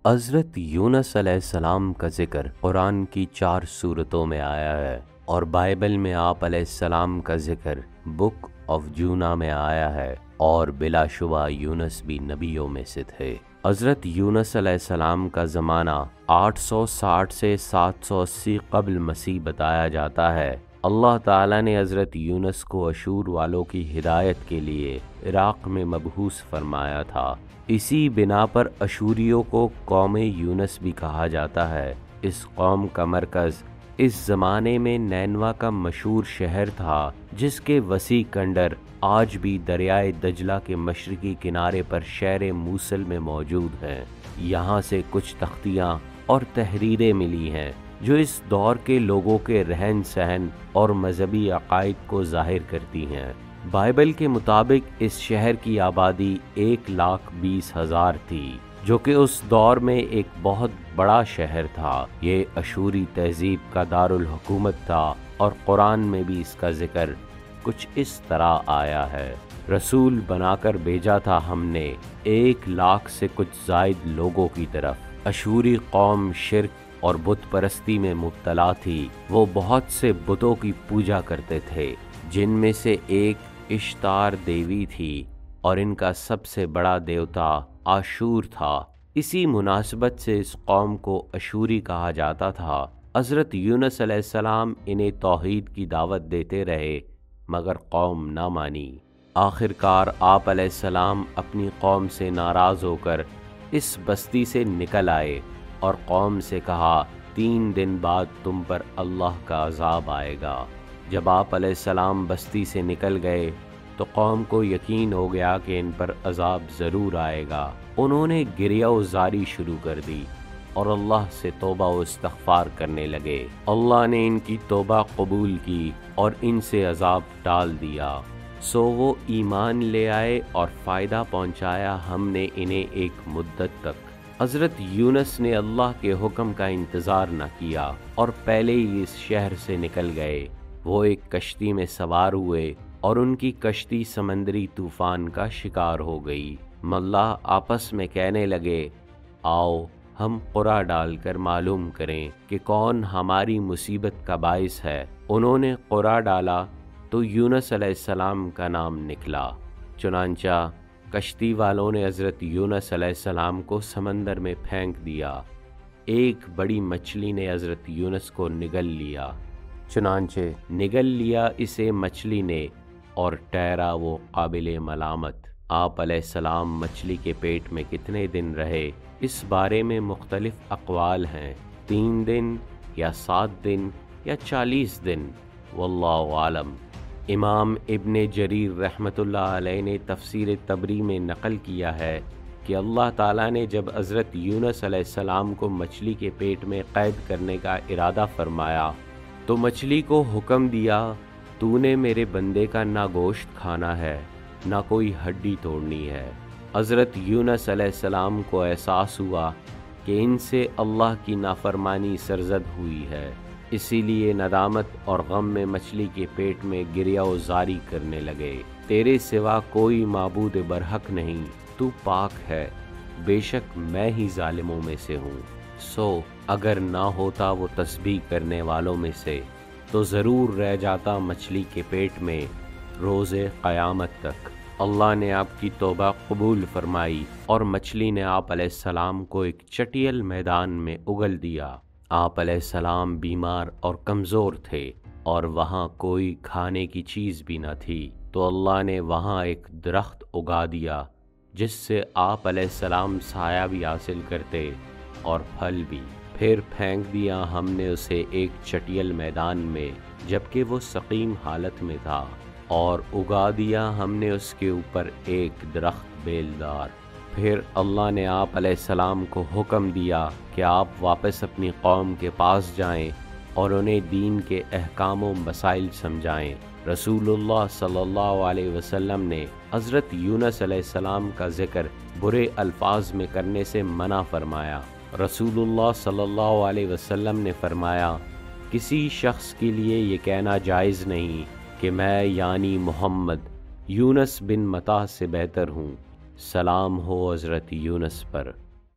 حضرت یونس علیہ السلام کا ذکر قرآن کی 4 سورتوں میں آیا ہے اور بائبل میں آپ علیہ السلام کا ذکر بک آف جونا میں آیا ہے، اور بلا شبہ یونس بھی نبیوں میں سے تھے۔ حضرت یونس علیہ السلام کا زمانہ 860 سے 780 قبل مسیح بتایا جاتا ہے۔ اللہ تعالیٰ نے حضرت یونس کو اشور والوں کی ہدایت کے لیے عراق میں مبعوث فرمایا تھا۔ اسی بنا پر اشوریوں کو قوم یونس بھی کہا جاتا ہے۔ اس قوم کا مرکز اس زمانے میں نینوا کا مشہور شہر تھا، جس کے وسیع کنڈر آج بھی دریائے دجلہ کے مشرقی کنارے پر شہر موصل میں موجود ہیں۔ یہاں سے کچھ تختیاں اور تحریریں ملی ہیں جو اس دور کے لوگوں کے رہن سہن اور مذہبی عقائد کو ظاہر کرتی ہیں۔ بائبل کے مطابق اس شہر کی آبادی 1,20,000 تھی، جو کہ اس دور میں ایک بہت بڑا شہر تھا۔ یہ اشوری تہذیب کا دارالحکومت تھا، اور قرآن میں بھی اس کا ذکر کچھ اس طرح آیا ہے: رسول بنا کر بھیجا تھا ہم نے 1,00,000 سے کچھ زائد لوگوں کی طرف۔ اشوری قوم شرک اور بت پرستی میں مبتلا تھی۔ وہ بہت سے بتوں کی پوجا کرتے تھے، جن میں سے ایک اشتار دیوی تھی، اور ان کا سب سے بڑا دیوتا آشور تھا۔ اسی مناسبت سے اس قوم کو اشوری کہا جاتا تھا۔ حضرت یونس علیہ السلام انہیں توحید کی دعوت دیتے رہے، مگر قوم نہ مانی۔ آخر کار آپ علیہ السلام اپنی قوم سے ناراض ہو کر اس بستی سے نکل آئے اور قوم سے کہا، 3 دن بعد تم پر اللہ کا عذاب آئے گا۔ جب آپ علیہ السلام بستی سے نکل گئے تو قوم کو یقین ہو گیا کہ ان پر عذاب ضرور آئے گا۔ انہوں نے گریہ و زاری شروع کر دی اور اللہ سے توبہ و استغفار کرنے لگے۔ اللہ نے ان کی توبہ قبول کی اور ان سے عذاب ٹال دیا، سو وہ ایمان لے آئے اور فائدہ پہنچایا ہم نے انہیں ایک مدت تک۔ حضرت یونس نے اللہ کے حکم کا انتظار نہ کیا اور پہلے ہی اس شہر سے نکل گئے۔ وہ ایک کشتی میں سوار ہوئے اور ان کی کشتی سمندری طوفان کا شکار ہو گئی۔ ملاح آپس میں کہنے لگے، آؤ ہم قرعہ ڈال کر معلوم کریں کہ کون ہماری مصیبت کا باعث ہے۔ انہوں نے قرعہ ڈالا تو یونس علیہ السلام کا نام نکلا۔ چنانچہ کشتی والوں نے حضرت یونس علیہ السلام کو سمندر میں پھینک دیا۔ ایک بڑی مچھلی نے حضرت یونس کو نگل لیا۔ چنانچہ نگل لیا اسے مچھلی نے، اور ٹھہرا وہ قابل ملامت۔ آپ علیہ السلام مچھلی کے پیٹ میں کتنے دن رہے، اس بارے میں مختلف اقوال ہیں، 3 دن یا 7 دن یا 40 دن، واللہ عالم۔ امام ابن جریر رحمۃ اللہ علیہ نے تفسیر طبری میں نقل کیا ہے کہ اللہ تعالیٰ نے جب حضرت یونس علیہ السلام کو مچھلی کے پیٹ میں قید کرنے کا ارادہ فرمایا تو مچھلی کو حکم دیا، تو نے میرے بندے کا نہ گوشت کھانا ہے نہ کوئی ہڈی توڑنی ہے۔ حضرت یونس علیہ السلام کو احساس ہوا کہ ان سے اللہ کی نافرمانی سرزد ہوئی ہے، اسی لیے ندامت اور غم میں مچھلی کے پیٹ میں گریہ و زاری کرنے لگے۔ تیرے سوا کوئی معبود برحق نہیں، تو پاک ہے، بے شک میں ہی ظالموں میں سے ہوں۔ سو اگر نہ ہوتا وہ تسبیح کرنے والوں میں سے تو ضرور رہ جاتا مچھلی کے پیٹ میں روز قیامت تک۔ اللہ نے آپ کی توبہ قبول فرمائی اور مچھلی نے آپ علیہ السلام کو ایک چٹیل میدان میں اگل دیا۔ آپ علیہ السلام بیمار اور کمزور تھے اور وہاں کوئی کھانے کی چیز بھی نہ تھی، تو اللہ نے وہاں ایک درخت اگا دیا جس سے آپ علیہ السلام سایہ بھی حاصل کرتے اور پھل بھی۔ پھر پھینک دیا ہم نے اسے ایک چٹیل میدان میں جبکہ وہ سقیم حالت میں تھا، اور اگا دیا ہم نے اس کے اوپر ایک درخت بیلدار۔ پھر اللہ نے آپ علیہ السلام کو حکم دیا کہ آپ واپس اپنی قوم کے پاس جائیں اور انہیں دین کے احکام و مسائل سمجھائیں۔ رسول اللہ صلی اللہ علیہ وسلم نے حضرت یونس علیہ السلام کا ذکر برے الفاظ میں کرنے سے منع فرمایا۔ رسول اللہ صلی اللہ علیہ وسلم نے فرمایا، کسی شخص کے لیے یہ کہنا جائز نہیں کہ میں یعنی محمد یونس بن متی سے بہتر ہوں۔ سلام ہو حضرت یونس پر۔